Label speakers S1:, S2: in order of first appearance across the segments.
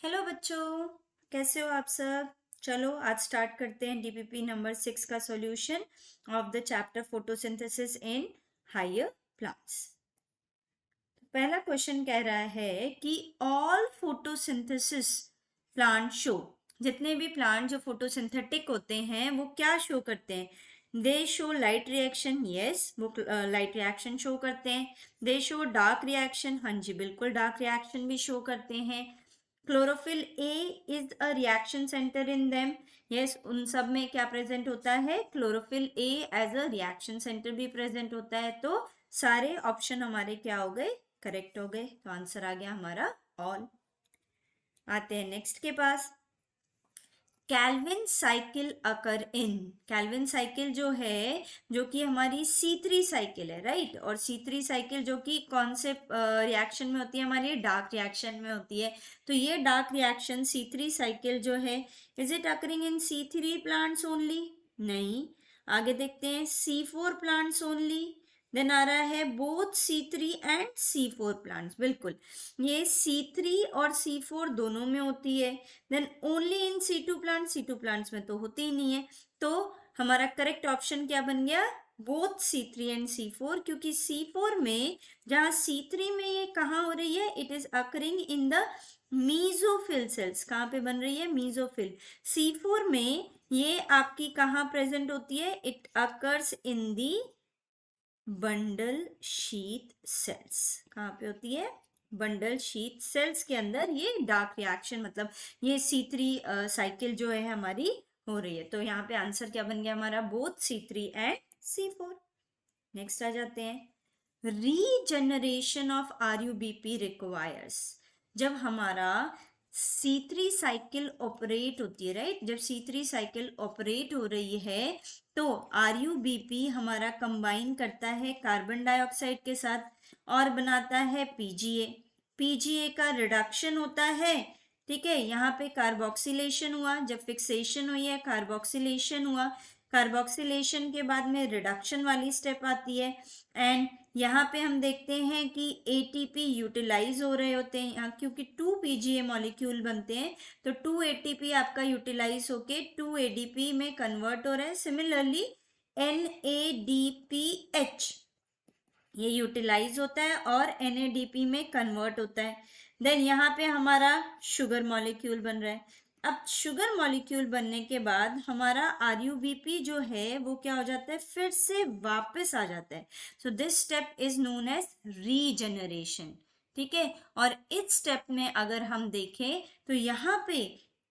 S1: Hello बच्चों, कैसे हो आप सब। चलो आज स्टार्ट करते हैं डीपीपी नंबर 6 का solution of the chapter photosynthesis in higher plants. पहला क्वेश्चन कह रहा है कि ऑल फोटोसिंथेसिस प्लांट शो, जितने भी प्लांट जो फोटोसिंथेटिक होते हैं वो क्या शो करते हैं। दे शो लाइट रिएक्शन, यस वो लाइट रिएक्शन शो करते हैं। दे शो डार्क रिएक्शन, हाँ जी बिल्कुल डार्क रिएक्शन भी शो करते हैं। Chlorophyll A is a reaction centre in them, yes उन सब में क्या प्रेजेंट होता है, chlorophyll A as a reaction centre भी प्रेजेंट होता है। तो सारे ऑप्शन हमारे क्या हो गए, करेक्ट हो गए। तो आंसर आ गया हमारा ऑल। आते हैं नेक्स्ट के पास। कैल्विन साइकिल अकर इन, कैल्विन साइकिल जो है जो कि हमारी C3 साइकिल है, राइट। और C3 साइकिल जो कि कौन से रिएक्शन में होती है, हमारी डार्क रिएक्शन में होती है। तो ये डार्क रिएक्शन C3 साइकिल जो है, is it occurring in C3 plants only, नहीं। आगे देखते हैं C4 प्लांट्स ओनली, देन आ रहा है both C3 and C4 plants, बिल्कुल ये C3 और C4 दोनों में होती है। Then only in C2 plant, C2 plants में तो होती ही नहीं है। तो हमारा करेक्ट ऑप्शन क्या बन गया, बोथ C3 एंड C4, क्योंकि C4 में जहां C3 में ये कहाँ हो रही है, it is occurring in the mesophyll cells. कहाँ पे बन रही है, मीजोफिल। C4 में ये आपकी कहाँ प्रेजेंट होती है, it occurs in the bundle sheath sales. कहाँ पे होती है, बंडल शीथ सेल्स के अंदर ये डार्क रिएक्शन, मतलब ये C3 साइकिल जो है हमारी हो रही है। तो यहाँ पे आंसर क्या बन गया हमारा, both C3 and C4। Next आ जाते हैं, रीजनरेशन ऑफ RUBP रिक्वायर्स। जब हमारा C3 साइकिल ऑपरेट होती है, राइट, जब C3 साइकिल ऑपरेट हो रही है तो RUBP हमारा कंबाइन करता है कार्बन डाइऑक्साइड के साथ और बनाता है PGA। PGA का रिडक्शन होता है, ठीक है। यहाँ पे कार्बोक्सिलेशन हुआ, जब फिक्सेशन हुई है कार्बोक्सिलेशन हुआ, कार्बोक्सिलेशन के बाद में रिडक्शन वाली स्टेप आती है। एंड यहाँ पे हम देखते हैं कि ATP यूटिलाइज हो रहे होते हैं यहाँ, क्योंकि 2 PGA मॉलिक्यूल बनते हैं तो 2 ATP आपका यूटिलाइज होके 2 ADP में कन्वर्ट हो रहा है। सिमिलरली NADPH ये यूटिलाइज होता है और NADP में कन्वर्ट होता है। देन यहाँ पे हमारा शुगर मॉलिक्यूल बन रहा है। अब शुगर मॉलिक्यूल बनने के बाद हमारा RUBP जो है वो क्या हो जाता है, फिर से वापस आ जाता है। So this step is known as regeneration, ठीक है। और इस स्टेप में अगर हम देखें तो यहाँ पे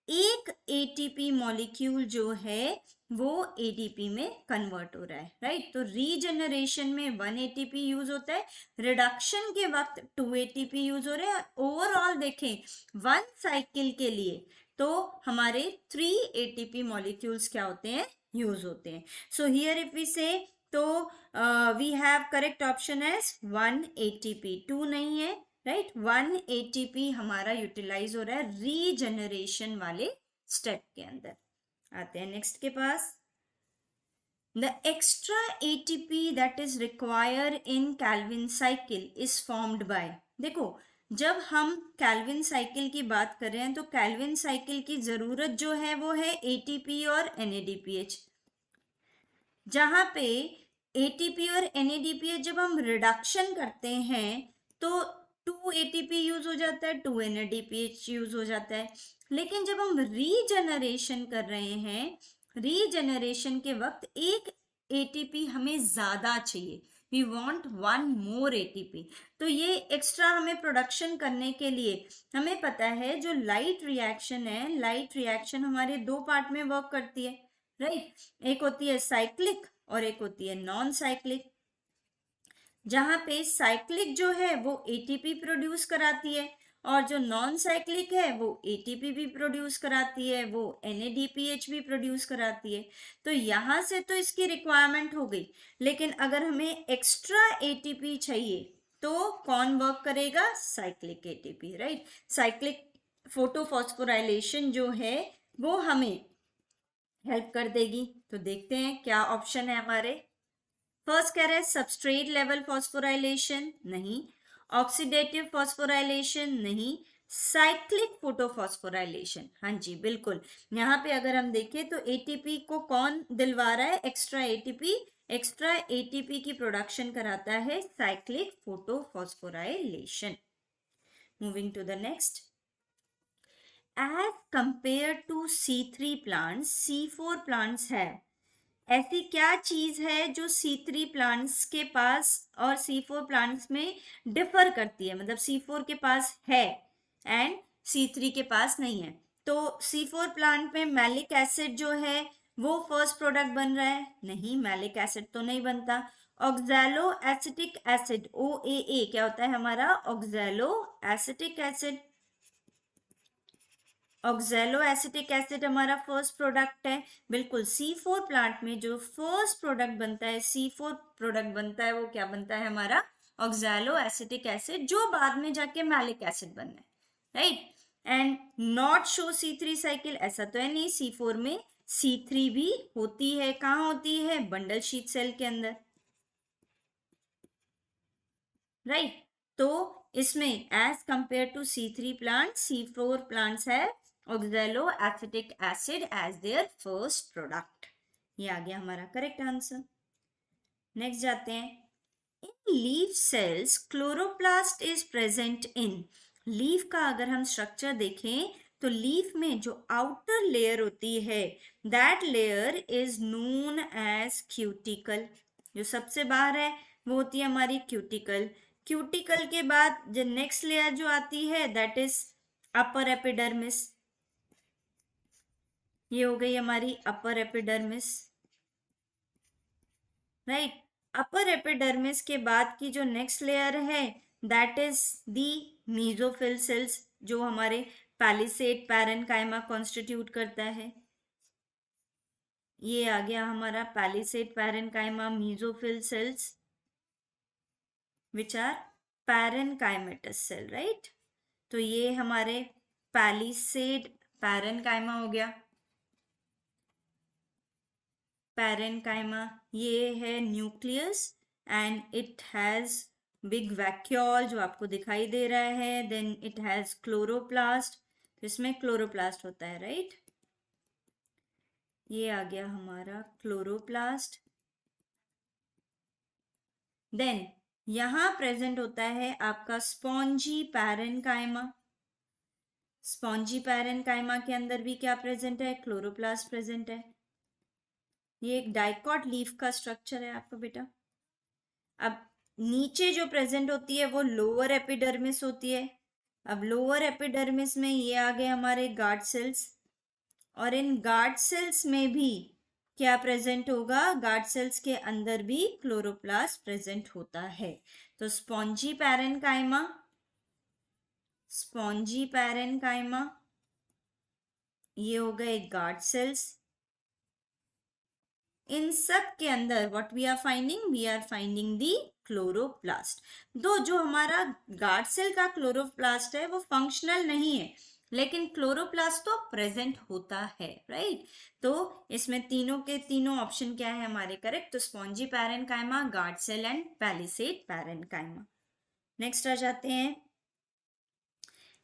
S1: एक ATP मॉलिक्यूल जो है वो ADP में कन्वर्ट हो रहा है, राइट। तो रीजनरेशन में 1 ATP यूज होता है, रिडक्शन के वक्त 2 ATP यूज हो रहे हैं। ओवरऑल देखें 1 साइकिल के लिए तो हमारे 3 ATP मॉलिक्यूल्स क्या होते हैं, यूज होते हैं। So here if we say तो we have correct option as 1 ATP, 2 नहीं है, राइट। 1 ATP हमारा यूटिलाइज हो रहा है रीजनरेशन वाले स्टेप के अंदर। आते हैं नेक्स्ट के पास। The extra ATP that is required in Calvin cycle is formed by, देखो जब हम कैल्विन साइकिल की बात कर रहे हैं तो कैल्विन साइकिल की जरूरत जो है वो है ATP और NADPH। जहां पे ATP और NADPH जब हम रिडक्शन करते हैं तो 2 ATP यूज हो जाता है, 2 NADPH यूज हो जाता है। लेकिन जब हम रीजनरेशन कर रहे हैं, रीजनरेशन के वक्त एक ATP हमें ज्यादा चाहिए, वी वॉन्ट 1 मोर ATP। तो ये एक्स्ट्रा हमें प्रोडक्शन करने के लिए हमें पता है जो लाइट रिएक्शन है, लाइट रिएक्शन हमारे 2 पार्ट में वर्क करती है, राइट। एक होती है साइक्लिक और एक होती है नॉन साइक्लिक। जहां पे साइक्लिक जो है वो ATP प्रोड्यूस कराती है और जो नॉन साइक्लिक है वो ATP भी प्रोड्यूस कराती है, वो NADPH भी प्रोड्यूस कराती है। तो यहां से तो इसकी रिक्वायरमेंट हो गई, लेकिन अगर हमें एक्स्ट्रा ATP चाहिए तो कौन वर्क करेगा, cyclic ATP, right. Cyclic photophosphorylation जो है वो हमें हेल्प कर देगी। तो देखते हैं क्या ऑप्शन है हमारे। फर्स्ट कह रहे हैं सबस्ट्रेट लेवल फॉस्फोराइलेशन, नहीं। ऑक्सीडेटिव फॉस्फोराइलेशन, नहीं। साइक्लिक फोटोफॉस्फोराइलेशन, हाँ जी बिल्कुल। यहाँ पे अगर हम देखें तो एटीपी को कौन दिलवा रहा है? Extra ATP. एक्स्ट्रा एटीपी की प्रोडक्शन कराता है cyclic photophosphorylation. Moving to the next, as compare to C3 plants, C4 plants है। ऐसी क्या चीज है जो C3 प्लांट्स के पास और C4 प्लांट्स में डिफर करती है? मतलब C4 के पास है एंड C3 के पास नहीं है। तो C4 प्लांट में मैलिक एसिड जो है वो फर्स्ट प्रोडक्ट बन रहा है? नहीं, मैलिक एसिड तो नहीं बनता। ऑक्सैलो एसिटिक एसिड, OAA, क्या होता है हमारा? Oxalo acetic acid. Oxalo acetic acid हमारा फर्स्ट प्रोडक्ट है। बिल्कुल, C4 प्लांट में जो फर्स्ट प्रोडक्ट बनता है, C4 प्रोडक्ट बनता है, वो क्या बनता है हमारा? ऑक्सैलो एसिटिक एसिड, जो बाद में जाके मैलिक एसिड बनना है, right. And not show C3 cycle, ऐसा तो है नहीं, C4 में C3 भी होती है। कहाँ होती है? बंडल शीट सेल के अंदर, राइट। तो इसमें as compare to C3 plant, C4 plants है oxalo acetic acid as their first product. ये आ गया हमारा करेक्ट आंसर। नेक्स्ट जाते हैं, in leaf cells chloroplast is present in. Leaf का अगर हम स्ट्रक्चर देखें तो लीफ में जो आउटर लेयर होती है, that layer is known as cuticle. जो सबसे बाहर है वो होती है हमारी क्यूटिकल। क्यूटिकल के बाद जो नेक्स्ट लेयर जो आती है दैट इज अपर एपिडर्मिस। ये हो गई हमारी upper epidermis, right. Upper epidermis के बाद की जो नेक्स्ट लेयर है that is the mesophyll cells, जो हमारे पैलिसेड पैरेन्काइमा कॉन्स्टिट्यूट करता है। ये आ गया हमारा palisade parenchyma mesophyll cells which are parenchymatous cell, right. तो ये हमारे पैलिसेड पैरेन्काइमा हो गया। पैरेन्काइमा, ये है nucleus and it has big vacuole जो आपको दिखाई दे रहा है। देन इट हैज क्लोरोप्लास्ट, इसमें क्लोरोप्लास्ट होता है, राइट। ये आ गया हमारा क्लोरोप्लास्ट। देन यहां प्रेजेंट होता है आपका स्पॉन्जी पैरेन्काइमा। स्पॉन्जी पैरेन्काइमा के अंदर भी क्या प्रेजेंट है? क्लोरोप्लास्ट प्रेजेंट है। ये एक डाइकॉट लीफ का स्ट्रक्चर है आपका बेटा। अब नीचे जो प्रेजेंट होती है वो लोअर एपिडर्मिस होती है। अब लोअर एपिडर्मिस में ये आ गए हमारे गार्ड सेल्स, और इन गार्ड सेल्स में भी क्या प्रेजेंट होगा? गार्ड सेल्स के अंदर भी क्लोरोप्लास्ट प्रेजेंट होता है। तो स्पॉन्जी पैरेन्काइमा, स्पॉन्जी पैरेन्काइमा, ये हो गए गार्ड सेल्स। इन सब के अंदर what we are finding the chloroplast. दो जो हमारा गार्ड सेल का क्लोरोप्लास्ट है वो फंक्शनल नहीं है, लेकिन क्लोरोप्लास्ट तो प्रेजेंट होता है, राइट। तो इसमें तीनों के तीनों ऑप्शन क्या है हमारे करेक्ट? तो spongy parenchyma, guard cell and palisade parenchyma. Next आ जाते हैं,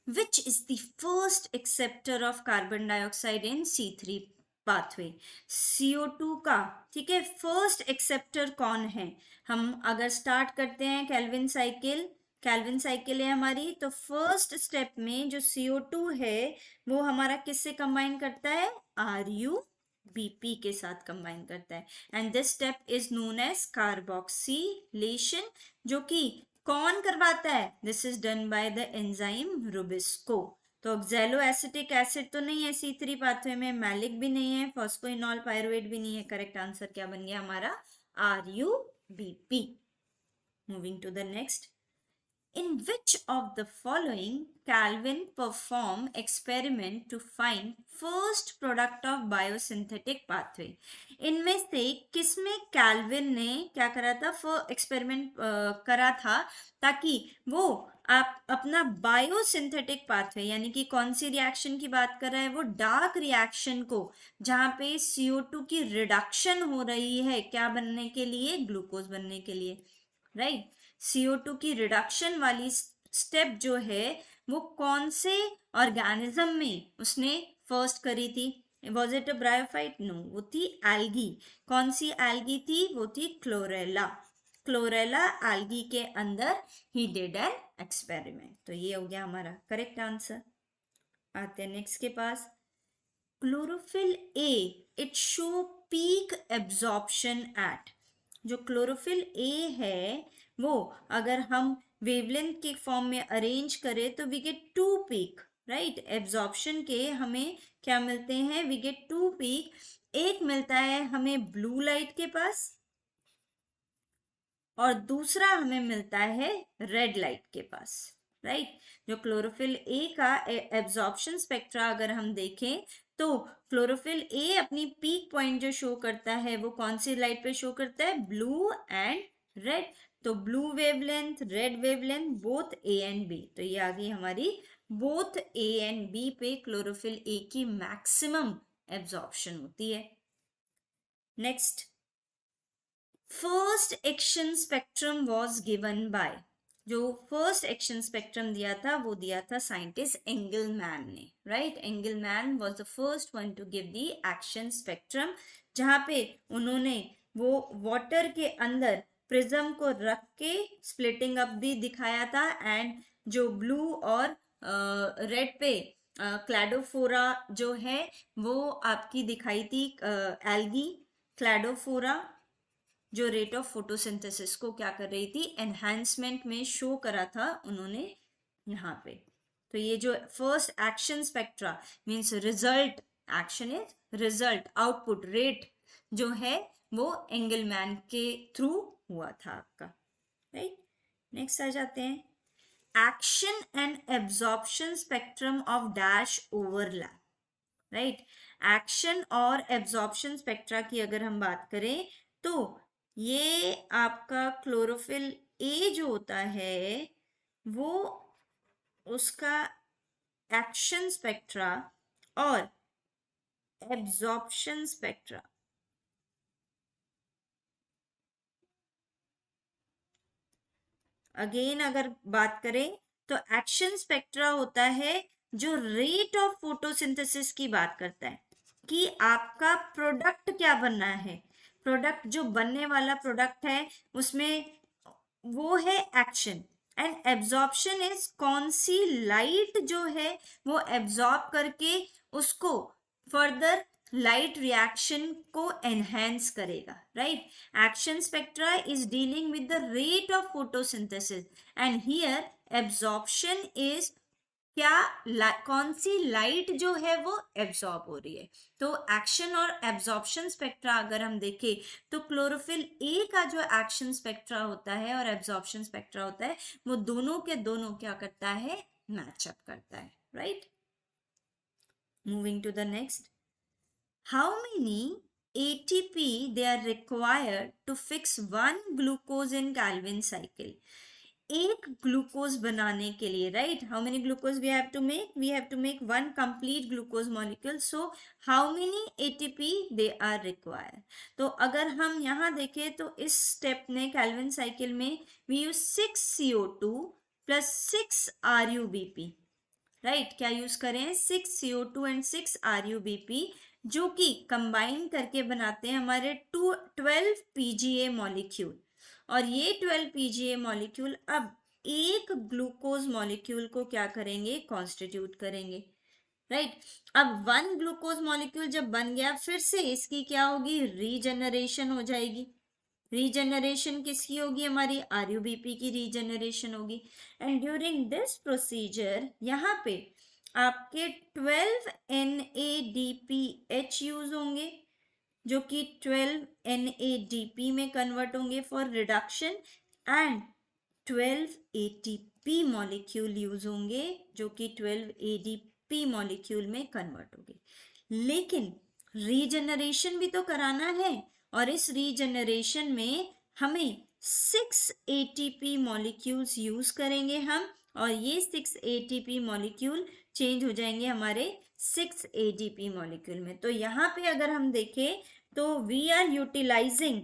S1: which is the first acceptor of carbon dioxide in C3 pathway? CO2 का, ठीक है, फर्स्ट एक्सेप्टर कौन है? हम अगर स्टार्ट करते हैं केल्विन साइकिल, केल्विन साइकिल है हमारी, तो फर्स्ट स्टेप में जो CO2 है वो हमारा किससे कंबाइन करता है? RuBP के साथ कंबाइन करता है। And this step is known as carboxylation, जो कि कौन करवाता है? This is done by the enzyme rubisco. तो ऑक्सैलो एसिटिक एसिड तो नहीं है C3 पाथवे में, मैलिक भी नहीं है, फॉस्फोइनॉल पायरुवेट भी नहीं है। करेक्ट आंसर क्या बन गया हमारा? RuBP। Moving to the next, in which of the following Calvin performed experiment to find first product of biosynthetic pathway? इनमें से किसमें कैल्विन ने क्या करा था? एक्सपेरिमेंट करा था ताकि वो आप अपना बायोसिंथेटिक पाथवे, यानी कि कौन सी रिएक्शन की बात कर रहा है वो? डार्क रिएक्शन को, जहां पे CO2 की रिडक्शन हो रही है, क्या बनने के लिए? ग्लूकोज बनने के लिए, राइट। CO2 की रिडक्शन वाली स्टेप जो है वो कौन से ऑर्गेनिज्म में उसने फर्स्ट करी थी? Was it a bryophyte? No, वो थी एल्गी। कौन सी एल्गी थी? वो थी क्लोरेला। क्लोरेला एल्गी के अंदर ही डिड एन एक्सपेरिमेंट। तो ये हो गया हमारा करेक्ट आंसर। आते हैं नेक्स्ट के पास। Chlorophyll A it show peak absorption at. जो क्लोरोफिल ए है वो अगर हम वेवलेंथ के फॉर्म में अरेंज करें तो we get two peak, right. Absorption के हमें क्या मिलते हैं? We get two peak. एक मिलता है हमें ब्लू लाइट के पास और दूसरा हमें मिलता है रेड लाइट के पास, राइट। जो क्लोरोफिल ए का एब्जॉर्प्शन स्पेक्ट्रा अगर हम देखें तो क्लोरोफिल ए अपनी पीक पॉइंट जो शो करता है वो कौन सी लाइट पे शो करता है? Blue and red. तो blue wavelength, red wavelength, both A and B. तो ये आ गई हमारी बोथ ए एंड बी पे क्लोरोफिल ए की मैक्सिमम एब्जॉर्प्शन होती है। Next, first action spectrum was given by. जो फर्स्ट एक्शन स्पेक्ट्रम दिया था वो दिया था साइंटिस्ट एंगलमैन ने, right. Engelmann was the first one to give the action spectrum, जहां पे उन्होंने वो वाटर के अंदर प्रिज्म को रख के स्प्लिटिंग अप भी दिखाया था एंड जो ब्लू और रेड पे क्लैडोफोरा जो है वो आपकी दिखाई थी एल्गी क्लैडोफोरा, जो रेट ऑफ फोटोसिंथेसिस को क्या कर रही थी? एनहांसमेंट में शो करा था उन्होंने यहाँ पे। तो ये जो first action spectra means result, action is result, output, rate जो है वो एंगलमैन के थ्रू हुआ था आपका, राइट। नेक्स्ट आ जाते हैं। Action and absorption spectrum of dash overlap, right. Action और एब्जॉर्प्शन स्पेक्ट्रा की अगर हम बात करें तो ये आपका क्लोरोफिल ए जो होता है वो उसका एक्शन स्पेक्ट्रा और एब्जॉर्प्शन स्पेक्ट्रा अगेन अगर बात करें तो एक्शन स्पेक्ट्रा होता है जो रेट ऑफ फोटोसिंथेसिस की बात करता है कि आपका प्रोडक्ट क्या बनना है। प्रोडक्ट जो बनने वाला प्रोडक्ट है उसमें वो है एक्शन एंड एब्जॉर्प्शन इज कौन सी लाइट जो है वो एब्जॉर्ब करके उसको फर्दर लाइट रिएक्शन को एनहेंस करेगा, right. Action spectra is dealing with the rate of photosynthesis and here absorption is क्या कौन सी लाइट जो है वो एब्जॉर्ब हो रही है। तो एक्शन और एब्जॉर्प्शन स्पेक्ट्रा अगर हम देखें तो क्लोरोफिल ए का जो एक्शन स्पेक्ट्रा होता है और एब्जॉर्प्शन स्पेक्ट्रा होता है वो दोनों के दोनों क्या करता है? मैचअप करता है, right. Moving to the next. How many ATP they are required to fix one glucose in Calvin cycle? एक ग्लूकोज बनाने के लिए, right, how many glucose we have to make? We have to make one complete glucose molecule. So how many ATP they are required? तो अगर हम यहाँ देखें तो इस स्टेप में कैल्विन साइकिल में we use 6 CO2 plus 6 RuBp, right. क्या यूज करें? 6 CO2 एंड 6 RuBp जो कि कंबाइन करके बनाते हैं हमारे 12 PGA मॉलिक्यूल। और ये 12 PGA मॉलिक्यूल अब एक ग्लूकोज मॉलिक्यूल को क्या करेंगे? कॉन्स्टिट्यूट करेंगे, राइट। अब वन ग्लूकोज मॉलिक्यूल जब बन गया फिर से इसकी क्या होगी? रीजनरेशन हो जाएगी। रीजनरेशन किसकी होगी? हमारी RuBp की रीजनरेशन होगी। एंड ड्यूरिंग दिस प्रोसीजर यहाँ पे आपके 12 NADPH यूज होंगे जो कि 12 NADP में कन्वर्ट होंगे for reduction and 12 ATP molecule use होंगे जो कि 12 ADP मॉलिक्यूल में कन्वर्ट होंगे। लेकिन रीजनरेशन भी तो कराना है और इस रीजनरेशन में हमें 6 ATP मॉलिक्यूल्स यूज करेंगे हम और ये 6 ATP मॉलिक्यूल चेंज हो जाएंगे हमारे 6 ADP मॉलिक्यूल में। तो यहाँ पे अगर हम देखें तो वी आर यूटिलाइजिंग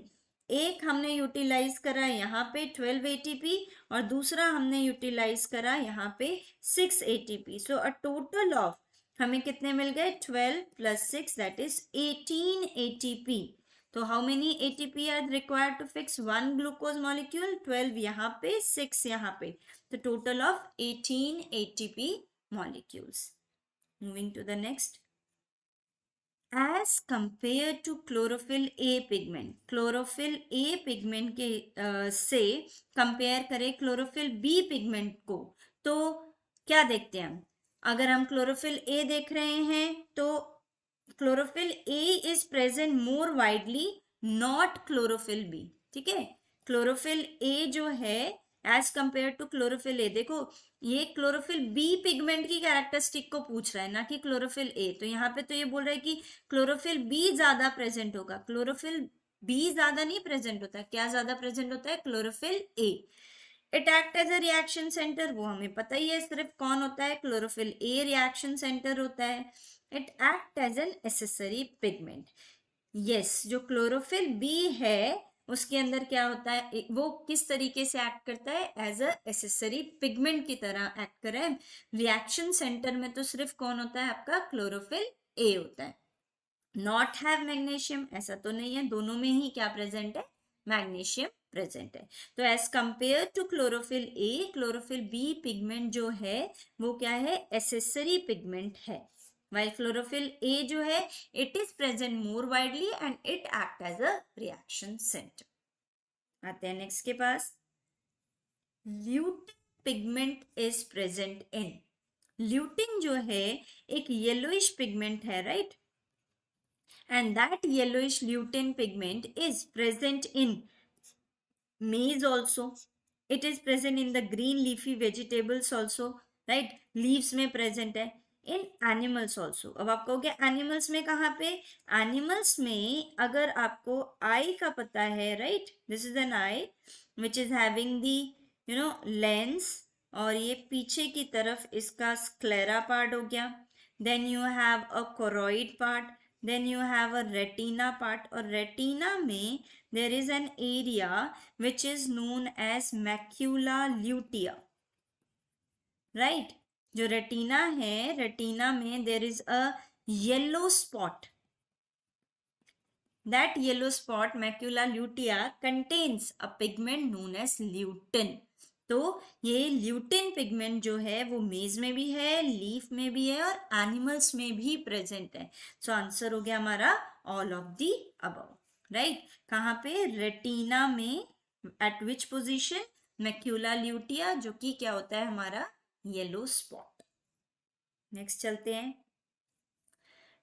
S1: एक हमने यूटिलाइज करा यहाँ पे 12 ATP और दूसरा हमने यूटिलाइज करा यहाँ पे 6 ATP. So a total of हमें कितने मिल गए 12 + 6 दैट इज 18 ATP. तो how many ATP are required to fix one glucose molecule? 12 यहाँ पे 6 यहाँ पे, तो total of 18 ATP molecules. Moving to the next. As compared to chlorophyll A pigment, chlorophyll A pigment के से कंपेयर करें chlorophyll B pigment को, तो क्या देखते हैं हम? अगर हम chlorophyll A देख रहे हैं तो chlorophyll A is present more widely, not chlorophyll B. ठीक है, chlorophyll A जो है एज कंपेयर टू क्लोरोफिल ए, देखो ये क्लोरोफिल बी पिगमेंट की कैरेक्टरिस्टिक को पूछ रहा है ना कि क्लोरोफिल ए, तो यहाँ पे तो ये बोल रहा है कि क्लोरोफिल बी ज्यादा प्रेजेंट होगा. क्लोरोफिल बी ज्यादा नहीं प्रेजेंट होता, क्या ज्यादा प्रेजेंट होता है? Chlorophyll A. It act as a reaction centre, वो हमें पता ही है, सिर्फ कौन होता है? क्लोरोफिल ए रिएक्शन सेंटर होता है. It act as an accessory pigment. Yes, जो क्लोरोफिल बी है उसके अंदर क्या होता है, वो किस तरीके से एक्ट करता है? एज अ एसेसरी पिगमेंट की तरह एक्ट कर रहा है. रिएक्शन सेंटर में तो सिर्फ कौन होता है? आपका क्लोरोफिल ए होता है. नॉट हैव मैग्नीशियम, ऐसा तो नहीं है, दोनों में ही क्या प्रेजेंट है? मैग्नीशियम प्रेजेंट है. तो as compare to chlorophyll A, chlorophyll B pigment जो है वो क्या है? एसेसरी पिगमेंट है. while chlorophyll A जो है it is present more widely and it act as a reaction center. आते हैं नेक्स्ट के पास. Lutein pigment is present in. Lutein जो है एक येलोइश पिगमेंट है, right? And that yellowish lutein pigment is present in maize also. It is present in the green leafy vegetables also, right? Leaves में present है. इन animals also. अब आप कहोगे animals में कहाँ पे? एनिमल्स में अगर आपको आई का पता है, right, this is an I which is having the lens, और ये पीछे की तरफ इसका स्क्लेरा पार्ट हो गया. Then you have a choroid part, then you have a retina part, और रेटिना में there is an area which is known as macula lutea, right? जो रेटिना है, रेटिना में there is a yellow spot. That yellow spot macula lutea contains a pigment known as lutein. तो ये lutein pigment जो है वो मेज में भी है, लीफ में भी है, और एनिमल्स में भी प्रेजेंट है. सो आंसर हो गया हमारा all of the above, right? कहाँ पे? रेटिना में. Eight which position? Macula lutea, जो कि क्या होता है हमारा? Yellow spot. नेक्स्ट चलते हैं.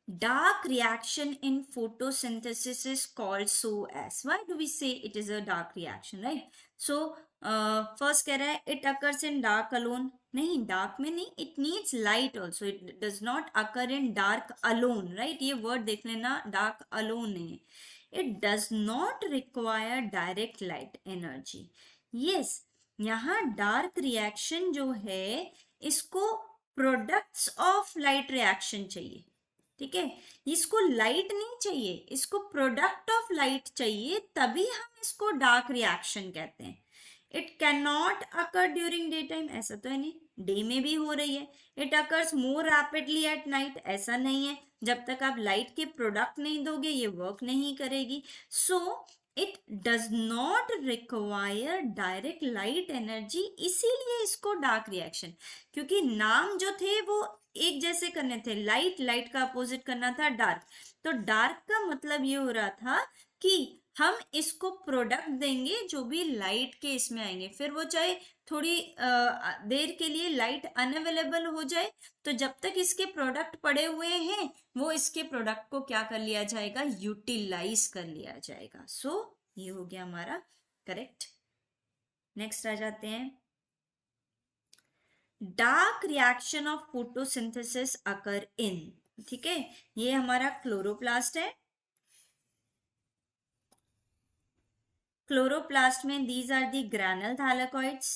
S1: Dark reaction in photosynthesis is called so as. Why do we say it is a dark reaction, right? So first कह रहा है it occurs in dark alone. नहीं, डार्क में नहीं, it needs light also. It does not occur in dark alone, right? ये word देख लेना, dark alone नहीं है. It does not require direct light energy. Yes, यहाँ डार्क रिएक्शन जो है इसको प्रोडक्ट्स ऑफ लाइट रिएक्शन चाहिए, ठीक है? इसको लाइट नहीं चाहिए, इसको प्रोडक्ट ऑफ लाइट चाहिए, तभी हम इसको डार्क रिएक्शन कहते हैं. It can not occur during day time, ऐसा तो है नहीं, डे में भी हो रही है. It occurs more rapidly at night, ऐसा नहीं है, जब तक आप लाइट के प्रोडक्ट नहीं दोगे ये वर्क नहीं करेगी. So it does not require direct light energy, इसीलिए इसको डार्क रिएक्शन. क्योंकि नाम जो थे वो एक जैसे करने थे, लाइट, लाइट का अपोजिट करना था डार्क. तो डार्क का मतलब ये हो रहा था कि हम इसको प्रोडक्ट देंगे जो भी लाइट के इसमें आएंगे, फिर वो चाहे थोड़ी देर के लिए लाइट अनअवेलेबल हो जाए, तो जब तक इसके प्रोडक्ट पड़े हुए हैं वो इसके प्रोडक्ट को क्या कर लिया जाएगा? यूटिलाइज कर लिया जाएगा. सो ये हो गया हमारा करेक्ट. नेक्स्ट आ जाते हैं. डार्क रिएक्शन ऑफ फोटोसिंथेसिस अकर इन. ठीक है, ये हमारा क्लोरोप्लास्ट है. क्लोरोप्लास्ट में दीज आर दी ग्रैनल थैलेकॉइड्स.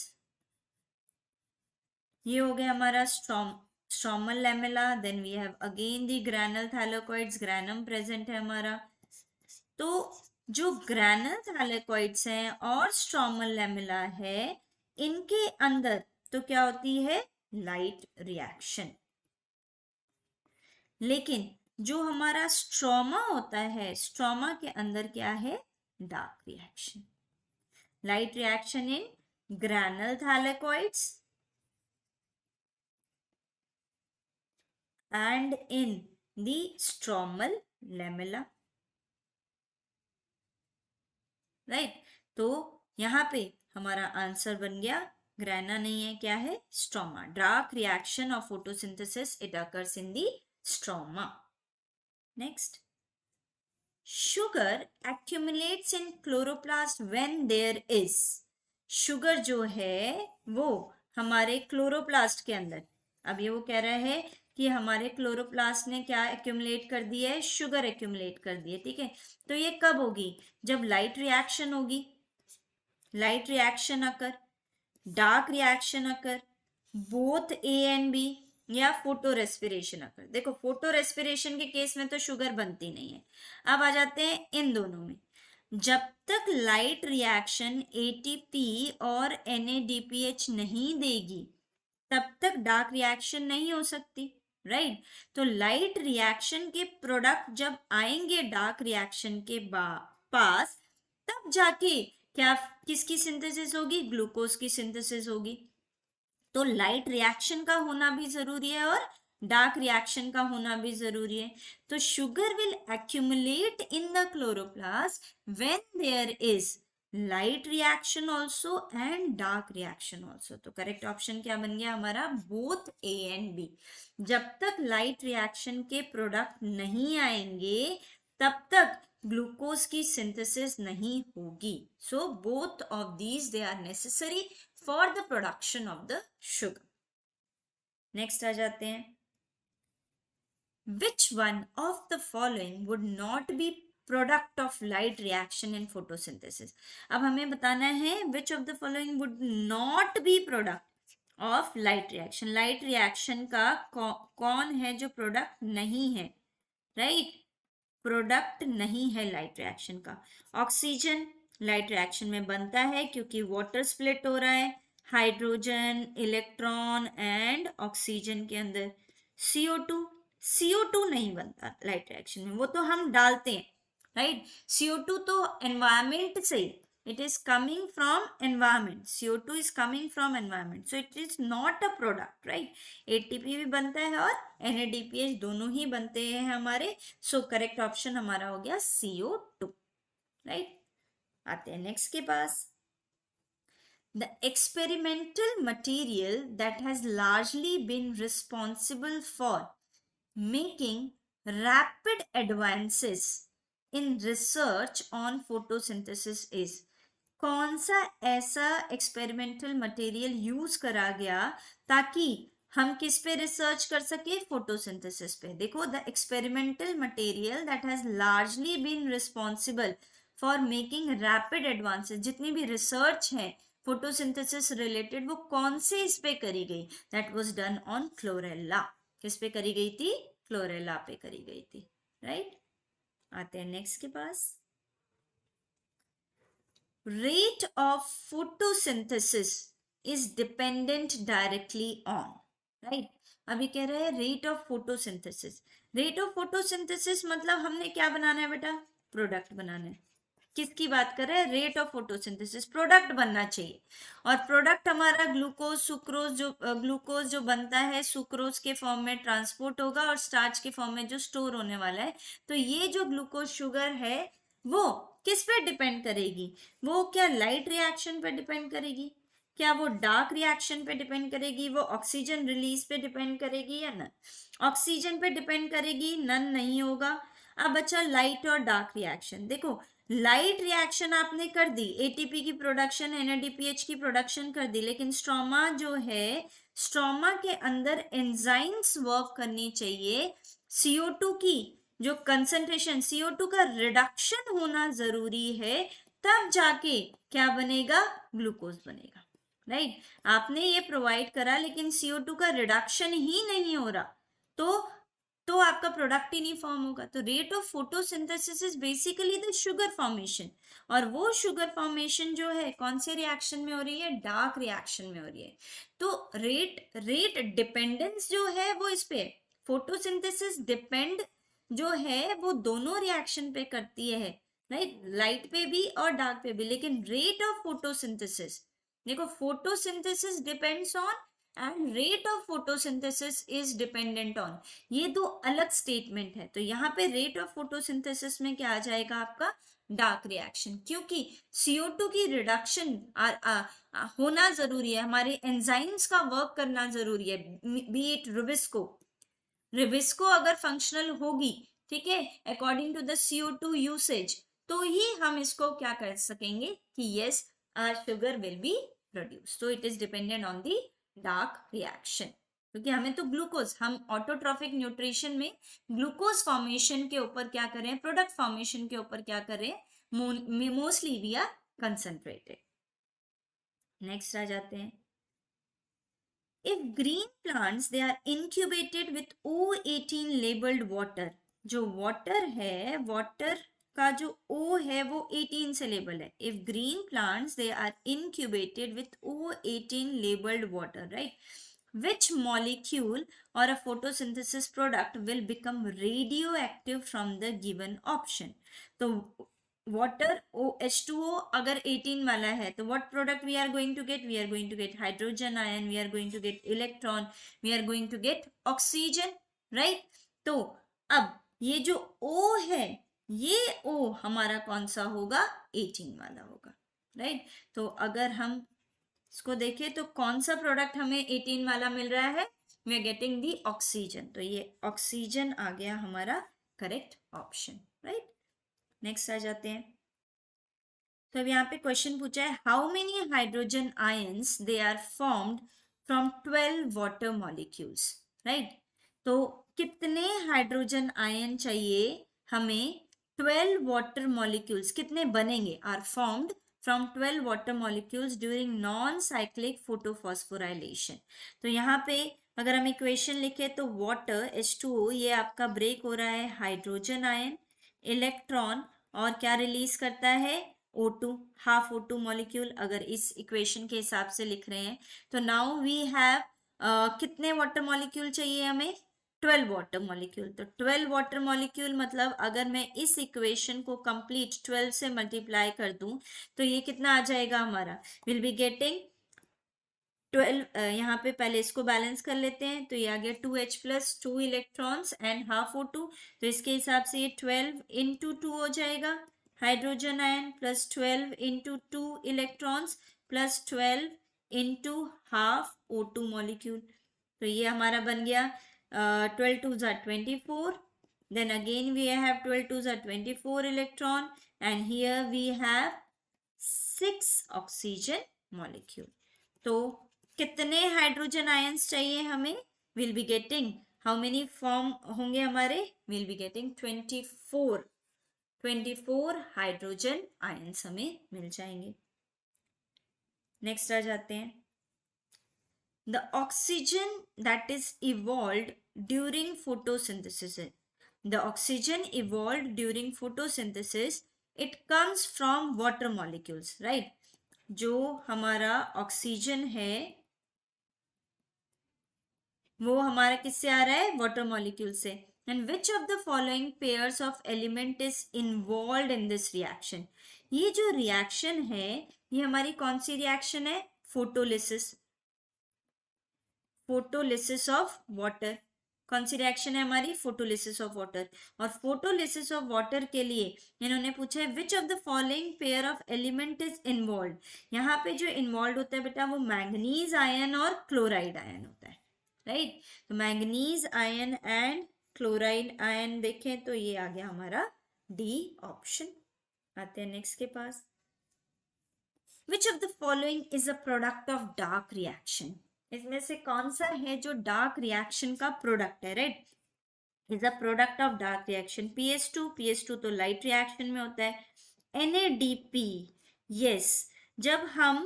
S1: ये हो गया हमारा stromal lamella. Then we have again the granal thylakoids, granum present है हमारा. तो जो ग्रैनल थैलेकॉइड्स हैं और स्ट्रोमल लैमेला है, इनके अंदर तो क्या होती है, लाइट रिएक्शन। लेकिन जो हमारा स्ट्रोमा होता है, स्ट्रोमा के अंदर क्या है, dark reaction. Light reaction in granal thylakoids and in the stromal lamella, right. तो यहाँ पे हमारा आंसर बन गया, ग्रैना नहीं है, क्या है, stroma. Dark reaction of photosynthesis, it occurs in the stroma. Next, sugar accumulates in chloroplast when there is, sugar जो है वो हमारे क्लोरोप्लास्ट के अंदर, अब ये वो कह रहा है कि हमारे क्लोरोप्लास्ट ने क्या एक्यूमुलेट कर दिया है, शुगर एक्यूमुलेट कर दी है, ठीक है। तो ये कब होगी, जब लाइट रिएक्शन होगी, light reaction occur, dark reaction occur, both A and B, या फोटो रेस्पिरेशन अकर। देखो फोटो रेस्पिरेशन के केस में तो शुगर बनती नहीं है। अब आ जाते हैं इन दोनों में, जब तक लाइट रिएक्शन एटीपी और NADPH नहीं देगी तब तक डार्क रिएक्शन नहीं हो सकती, राइट। तो लाइट रिएक्शन के प्रोडक्ट जब आएंगे डार्क रिएक्शन के पास, तब जाके क्या, किसकी सिंथेसिस होगी, ग्लूकोज की सिंथेसिस होगी। तो लाइट रिएक्शन का होना भी जरूरी है और डार्क रिएक्शन का होना भी जरूरी है। तो sugar will accumulate in the chloroplast when there is light reaction also and dark reaction also. तो करेक्ट ऑप्शन क्या बन गया हमारा, बोथ A एंड B। जब तक लाइट रिएक्शन के प्रोडक्ट नहीं आएंगे तब तक ग्लूकोज की सिंथेसिस नहीं होगी। So both of these they are necessary for the production of the sugar. Next आ जाते हैं, which one of the following would not be product of light reaction in photosynthesis? अब हमें बताना है which of the following would not be product of light reaction. light reaction का कौन है जो product नहीं है, right? प्रोडक्ट नहीं है लाइट रिएक्शन का। ऑक्सीजन लाइट रिएक्शन में बनता है क्योंकि वाटर स्प्लिट हो रहा है, हाइड्रोजन, इलेक्ट्रॉन एंड ऑक्सीजन के अंदर। CO2 नहीं बनता लाइट रिएक्शन में, वो तो हम डालते हैं, राइट। CO2 तो एनवायरमेंट से, it is coming from environment, CO2 is coming from environment, so it is not a product, right? ATP भी बनता है और NADPH दोनों ही बनते हैं हमारे। so correct option हमारा हो गया CO2, right? आते हैं नेक्स्ट के पास, the experimental material that has largely been responsible for making rapid advances in research on photosynthesis is, कौन सा ऐसा एक्सपेरिमेंटल मटेरियल यूज करा गया ताकि हम किस पे रिसर्च कर सके, फोटोसिंथेसिस पे। देखो, the experimental material that has largely been responsible for making rapid advances, जितनी भी रिसर्च है फोटोसिंथेसिस रिलेटेड, वो कौन से इस पे करी गई, that was done on chlorella. किस पे करी गई थी, क्लोरेला पे करी गई थी, राइट। आते हैं नेक्स्ट के पास, rate of photosynthesis is dependent directly on, right? अभी कह रहे हैं rate of photosynthesis. Rate of photosynthesis मतलब हमने क्या बनाना है बेटा, प्रोडक्ट बनाना है। किसकी बात कर रहे हैं, रेट ऑफ फोटोसिंथेसिस, प्रोडक्ट बनना चाहिए। और प्रोडक्ट हमारा ग्लूकोज, सुक्रोज, जो ग्लूकोज जो बनता है सुक्रोज के फॉर्म में ट्रांसपोर्ट होगा और स्टार्च के फॉर्म में जो स्टोर होने वाला है। तो ये जो ग्लूकोज शुगर है वो किस पे डिपेंड करेगी, वो क्या लाइट रिएक्शन पे डिपेंड करेगी, क्या वो डार्क रिएक्शन पे डिपेंड करेगी, वो ऑक्सीजन रिलीज पे डिपेंड करेगी या नन। ऑक्सीजन पे डिपेंड करेगी, नन नहीं होगा। अब बचा लाइट और डार्क रिएक्शन। देखो, लाइट रिएक्शन आपने कर दी, एटीपी की प्रोडक्शन, NADPH की प्रोडक्शन कर दी, लेकिन स्ट्रोमा जो है, स्ट्रोमा के अंदर एंजाइम्स वर्क करनी चाहिए। CO2 की जो कंसंट्रेशन, CO2 का रिडक्शन होना जरूरी है, तब जाके क्या बनेगा, ग्लूकोज बनेगा, राइट। आपने ये प्रोवाइड करा लेकिन CO2 का रिडक्शन ही नहीं हो रहा, तो आप आपका प्रोडक्ट ही नहीं फॉर्म होगा। तो rate of photosynthesis is basically the sugar formation, और वो शुगर फॉर्मेशन जो है कौन से रिएक्शन में हो रही है, डार्क रिएक्शन में हो रही है। तो रेट डिपेंडेंस जो है वो इस पे, फोटोसिंथेसिस डिपेंड जो है वो दोनों रिएक्शन पे करती है, राइट, लाइट पे भी और डार्क पे भी। लेकिन रेट ऑफ फोटोसिंथेसिस, देखो photosynthesis depends on and rate of photosynthesis is dependent on, ये दो अलग स्टेटमेंट है। तो यहाँ पे रेट ऑफ फोटोसिंथेसिस में क्या आ जाएगा आपका, डार्क रिएक्शन, क्योंकि CO2 की रिडक्शन होना जरूरी है, हमारे एंजाइम्स का वर्क करना जरूरी है, बी इट रिबिस्को अगर फंक्शनल होगी, ठीक है, according to the CO2 usage, तो ही हम इसको क्या कर सकेंगे कि yes our sugar will be produce. तो it is dependent on the dark reaction, क्योंकि हमें तो ग्लूकोज, हम ऑटोट्रॉफिक न्यूट्रिशन में ग्लूकोज फॉर्मेशन के ऊपर क्या करें, प्रोडक्ट फॉर्मेशन के ऊपर क्या करें, mostly we are concentrated. Next आ जाते हैं, if green plants they are incubated with O18 labeled water, जो water है, water का जो O है वो 18 से लेबल है। if green plants they are incubated with O18 labeled water, right, which molecule or a photosynthesis product will become radioactive from the given option? तो water H2O अगर 18 वाला है तो what product we are going to get, we are going to get hydrogen ion, we are going to get electron, we are going to get oxygen, right? तो अब ये जो O है, ये O हमारा कौन सा होगा, 18 वाला होगा, राइट? तो अगर हम इसको देखें तो कौन सा प्रोडक्ट हमें 18 वाला मिल रहा है, we are getting the oxygen, तो ये ऑक्सीजन आ गया हमारा करेक्ट ऑप्शन, राइट? नेक्स्ट आ जाते हैं, तो अब यहाँ पे क्वेश्चन पूछा है, how many hydrogen ions they are formed from 12 water molecules, right? तो कितने हाइड्रोजन आयन चाहिए हमें, 12 वाटर मॉलिक्यूल्स कितने बनेंगे, are formed from 12 water molecules during non cyclic photophosphorylation. तो यहाँ पे अगर हम इक्वेशन लिखे तो वाटर H2O ये आपका ब्रेक हो रहा है हाइड्रोजन आयन, इलेक्ट्रॉन, और क्या रिलीज करता है, O2, हाफ O2 मॉलिक्यूल अगर इस इक्वेशन के हिसाब से लिख रहे हैं। तो नाउ वी हैव कितने वाटर मॉलिक्यूल चाहिए हमें, 12 वाटर मॉलिक्यूल। तो 12 वाटर मॉलिक्यूल मतलब अगर मैं इस इक्वेशन को कंप्लीट 12 से मल्टीप्लाई कर दूं तो ये कितना आ जाएगा हमारा, विल बी गेटिंग 12, यहाँ पे पहले इसको बैलेंस कर लेते हैं, तो ये आ गया 2H plus 2 electrons and half O2, तो इसके हिसाब से ये 12 इंटू 2 हो जाएगा, hydrogen ion plus 12 into 2 electrons plus 12 into half O2 molecule. तो ये हमारा बन गया 12 2 ज़ा 24, then again we have 12 2 ज़ा 24 electron and here we have 6 oxygen molecule। तो कितने हाइड्रोजन आयंस चाहिए हमें, will be getting, how many form होंगे हमारे, will be getting 24 hydrogen ions हमें मिल जाएंगे। नेक्स्ट आ जाते हैं, the oxygen that is evolved during photosynthesis, the oxygen evolved during photosynthesis it comes from water molecules, right? जो हमारा ऑक्सीजन है वो हमारा किससे आ रहा है, वाटर मॉलिक्यूल से। And which of the following pairs of element is involved in this reaction, ये जो रिएक्शन है ये हमारी कौन सी रिएक्शन है, फोटोलिसिस ऑफ वाटर। कौन सी रिएक्शन है हमारी, फोटोलिसिस ऑफ वाटर। और फोटोलिसिस ऑफ वाटर के लिए इन्होंने पूछा है विच of the following pair of element is involved, यहाँ पे जो इन्वॉल्व होता है बेटा वो मैंगनीज आयन और क्लोराइड आयन होता है, राइट? तो manganese ion and chloride ion देखें तो ये आ गया हमारा डी ऑप्शन। आते हैं नेक्स्ट के पास, which of the following is a product of dark reaction, इसमें से कौन सा है जो डार्क रिएक्शन का प्रोडक्ट है, right? Is a product of dark reaction, PS2 तो लाइट रिएक्शन में होता है, NADP, यस, जब हम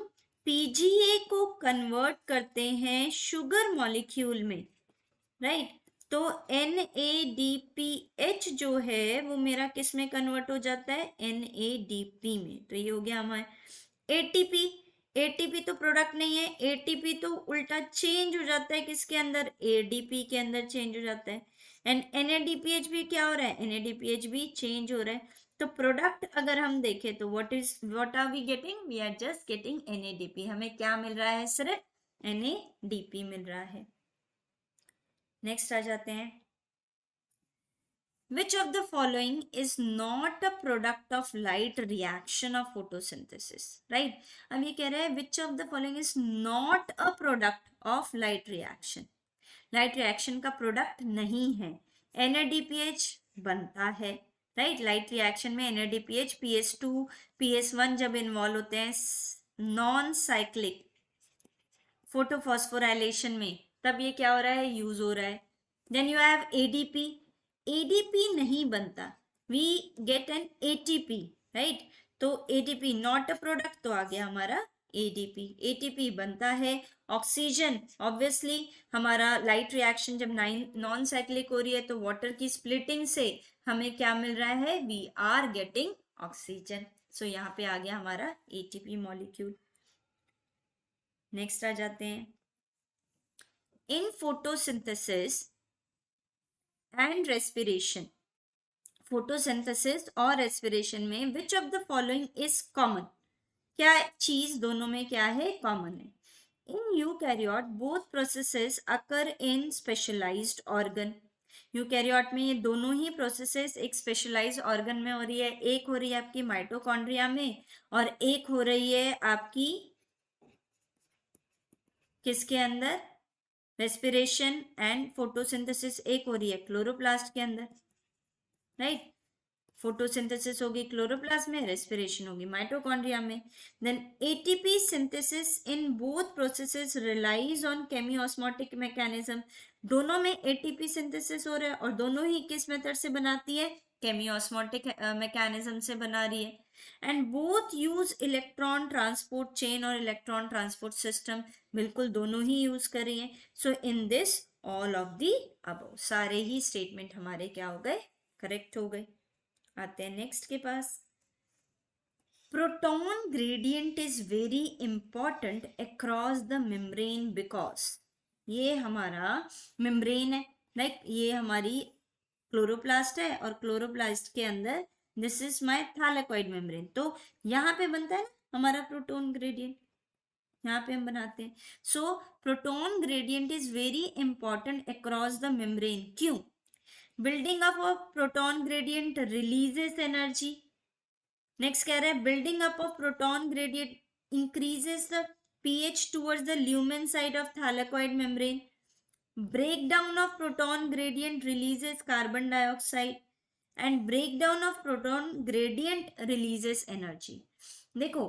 S1: PGA को कन्वर्ट करते हैं शुगर मॉलिक्यूल में, राइट? तो तो NADPH जो है वो मेरा किस में कन्वर्ट हो जाता है, NADP में। तो ये हो गया हमारा ATP। ATP तो प्रोडक्ट नहीं है, ATP तो उल्टा चेंज हो जाता है किसके अंदर, ADP के अंदर चेंज हो जाता है। एंड NADPH भी क्या हो रहा है, NADPH भी चेंज हो रहा है। तो प्रोडक्ट अगर हम देखें तो what are we getting, we are just getting NADP। हमें क्या मिल रहा है, सिर्फ NADP मिल रहा है। नेक्स्ट आ जाते हैं, which of the following is not a product of light reaction of photosynthesis, right? अब ये कह रहा है which of the following is not a product of light reaction, light reaction का प्रोडक्ट नहीं है। NADPH बनता है, राइट, लाइट रिएक्शन में NADPH PS2 PS1 जब इन्वॉल्व होते हैं नॉन साइक्लिक फोटोफॉस्फोराइलेशन में, तब ये क्या हो रहा है, यूज हो रहा है। Then you have ADP, ADP नहीं बनता, वी गेट एन ATP, राइट। तो ATP नॉट अ प्रोडक्ट, तो आ गया हमारा ADP। ATP बनता है, ऑक्सीजन ऑब्वियसली हमारा लाइट रिएक्शन जब नॉन साइक्लिक हो रही है तो वाटर की स्प्लिटिंग से हमें क्या मिल रहा है, वी आर गेटिंग ऑक्सीजन। सो यहाँ पे आ गया हमारा ATP मॉलिक्यूल। नेक्स्ट आ जाते हैं, in photosynthesis and respiration, photosynthesis और रेस्पिरेशन में which of the following is common, क्या चीज दोनों में क्या है, कॉमन है। In eukaryote both processes occur in specialised organ, eukaryote में ये दोनों ही प्रोसेसेस एक स्पेशलाइज्ड ऑर्गन में हो रही है। एक हो रही है आपकी माइटोकॉन्ड्रिया में और एक हो रही है आपकी किसके अंदर, रेस्पिरेशन एंड फोटोसिंथेसिस एक हो रही है क्लोरोप्लास्ट के अंदर, राइट। फोटोसिंथेसिस होगी क्लोरोप्लास्ट में, रेस्पिरेशन होगी माइटोकॉन्ड्रिया में। Then ATP synthesis in both processes relies on chemiosmotic mechanism, दोनों में ATP सिंथेसिस हो रहा है और दोनों ही किस मेथड से बनाती है, केमियोस्मोटिक मैकेनिज्म से बना रही है। And both use electron transport chain और इलेक्ट्रॉन ट्रांसपोर्ट सिस्टम, बिल्कुल दोनों ही यूज कर रही है। So in this all of the above, सारे ही स्टेटमेंट हमारे क्या हो गए, करेक्ट हो गए। आते हैं नेक्स्ट के पास, proton gradient is very important across the membrane because, ये हमारा मेम्ब्रेन है, लाइक ये हमारी क्लोरोप्लास्ट है और क्लोरोप्लास्ट के अंदर this is my thylakoid membrane, तो यहाँ पे बनता है ना हमारा प्रोटॉन ग्रेडियंट, यहाँ पे हम बनाते हैं। So proton gradient is very important across the membrane, क्यों, building up of proton gradient releases energy. Next कह रहा है building up of proton gradient increases the pH towards the lumen side of thylakoid membrane. Breakdown of proton gradient releases carbon dioxide and breakdown of proton gradient releases energy. देखो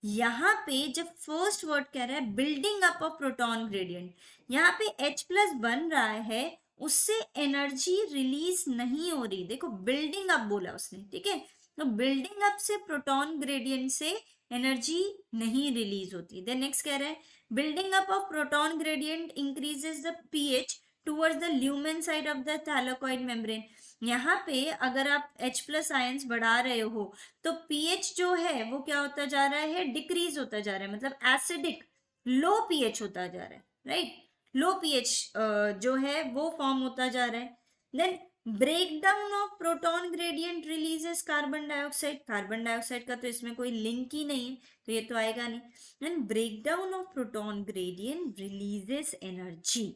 S1: यहाँ पे जब first word कह रहा है building up of proton gradient, यहाँ पे H+ बन रहा है, उससे एनर्जी रिलीज नहीं हो रही। देखो बिल्डिंग अप बोला उसने, ठीक है, तो बिल्डिंग अप से प्रोटॉन ग्रेडियंट से एनर्जी नहीं रिलीज होती। देन नेक्स्ट कह रहा है building up of proton gradient increases the pH towards the lumen side of the thylakoid membrane. यहाँ पे अगर आप H+ आयंस बढ़ा रहे हो तो pH जो है वो क्या होता जा रहा है, डिक्रीज होता जा रहा है, मतलब एसिडिक लो pH होता जा रहा है, राइट, लो pH जो है वो फॉर्म होता जा रहा है। Then breakdown of proton gradient releases carbon dioxide, carbon dioxide का तो इसमें कोई लिंक ही नहीं है तो ये तो आएगा नहीं। Then breakdown of proton gradient releases energy,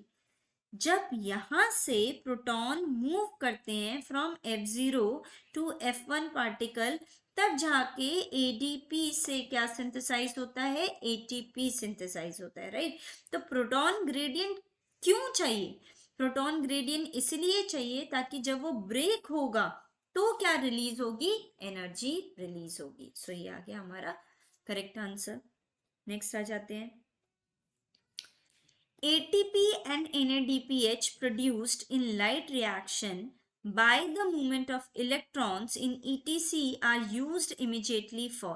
S1: जब यहां से प्रोटॉन मूव करते हैं from F0 to F1 particle, तब जाके ADP से क्या सिंथेसाइज होता है, ATP सिंथेसाइज होता है, राइट। तो प्रोटॉन ग्रेडियंट क्यों चाहिए, प्रोटॉन ग्रेडियंट इसलिए चाहिए ताकि जब वो ब्रेक होगा तो क्या रिलीज होगी, एनर्जी रिलीज होगी। सो ये आ गया हमारा करेक्ट आंसर। नेक्स्ट आ जाते हैं, ATP and NADPH produced in light reaction by the movement of electrons in ETC are used immediately for,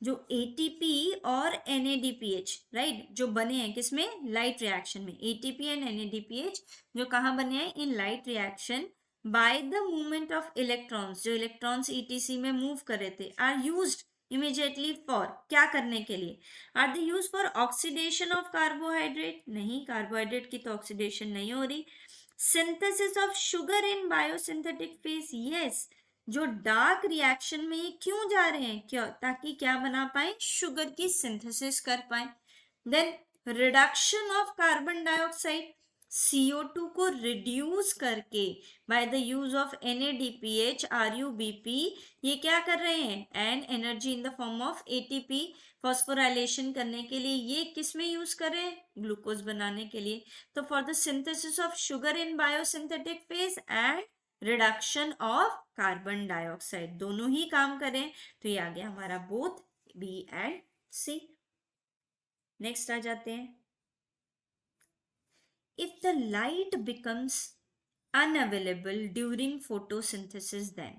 S1: जो ATP और NADPH राइट जो बने हैं किसमें, लाइट रिएक्शन में, ATP एंड NADPH जो कहाँ बने हैं, in light reaction, by the movement of electrons, जो इलेक्ट्रॉन्स ETC में मूव कर रहे थे, are used immediately for, क्या करने के लिए, are they use for oxidation of carbohydrate, नहीं कार्बोहाइड्रेट की तो ऑक्सीडेशन नहीं हो रही, synthesis of sugar in biosynthetic phase, yes, जो डार्क रिएक्शन में ये क्यों जा रहे हैं, क्यों, ताकि क्या बना पाए, शुगर की सिंथेसिस कर पाए, then reduction of carbon dioxide, CO2 को रिड्यूस करके by the use of NADPH RUBP, ये क्या कर रहे हैं, and energy in the form of ATP phosphorylation करने के लिए, ये किस में यूज कर रहे हैं, ग्लूकोज बनाने के लिए, तो for the synthesis of sugar in biosynthetic phase and reduction of carbon dioxide, दोनों ही काम करें, तो ये आ गया हमारा both B and C। Next आ जाते हैं, if the light becomes unavailable during photosynthesis, then,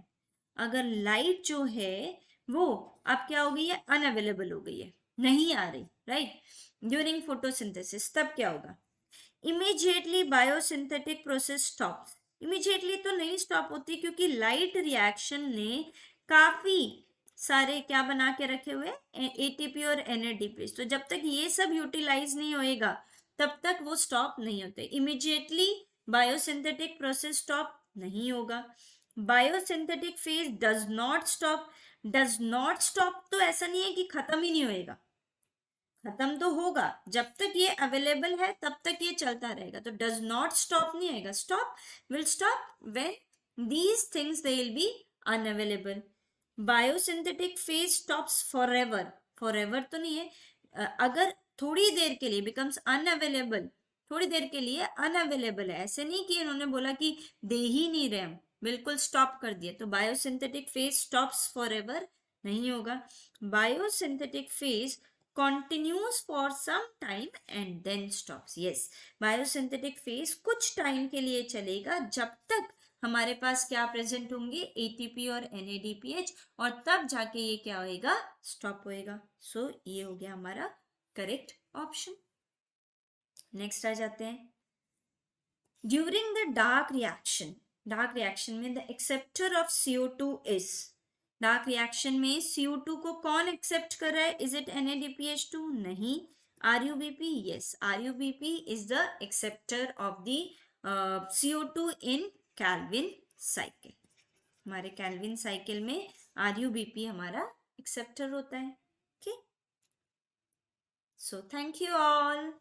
S1: अगर लाइट जो है वो अब क्या हो गई है, अनअवेलेबल हो गई है, नहीं आ रही, राइट, ड्यूरिंग फोटोसिंथेसिस, तब क्या होगा, immediately biosynthetic process stop, immediately तो नहीं स्टॉप होती क्योंकि लाइट रिएक्शन ने काफी सारे क्या बना के रखे हुए, ATP और NADPH, तो जब तक ये सब यूटिलाइज नहीं होएगा तब तक वो स्टॉप नहीं होते, इमीडिएटली बायोसिंथेटिक प्रोसेस स्टॉप नहीं होगा, biosynthetic phase does not stop, does not stop तो ऐसा नहीं है कि खत्म ही नहीं होएगा, खत्म तो होगा, जब तक ये अवेलेबल है तब तक ये चलता रहेगा, तो डज नॉट स्टॉप नहीं आएगा, stop will stop when these things they will be unavailable, biosynthetic phase stops forever, forever तो नहीं है, अगर थोड़ी देर के लिए बिकम्स अनअवेलेबल, थोड़ी देर के लिए अनअवेलेबल है, ऐसे नहीं कि इन्होंने बोला कि दे ही नहीं रहे हम, बिल्कुल स्टॉप कर दिया, तो बायोसिंथेटिक फेज स्टॉप्स फॉरएवर नहीं होगा, biosynthetic phase continues for some time and then stops, yes, biosynthetic phase कुछ टाइम के लिए चलेगा जब तक हमारे पास क्या प्रेजेंट होंगे, ATP और NADPH, और तब जाके ये क्या होएगा, स्टॉप होएगा, सो ये हो गया हमारा करेक्ट ऑप्शन। नेक्स्ट आ जाते हैं, ड्यूरिंग द डार्क रिएक्शन में the acceptor of CO2 is, dark reaction में CO2 को कौन एक्सेप्ट कर रहा है, इज इट NADPH2, नहीं, RUBP, yes, RUBP is the acceptor of the CO2 in Calvin cycle, हमारे कैल्विन साइकिल में RUBP हमारा एक्सेप्टर होता है, okay, so thank you all.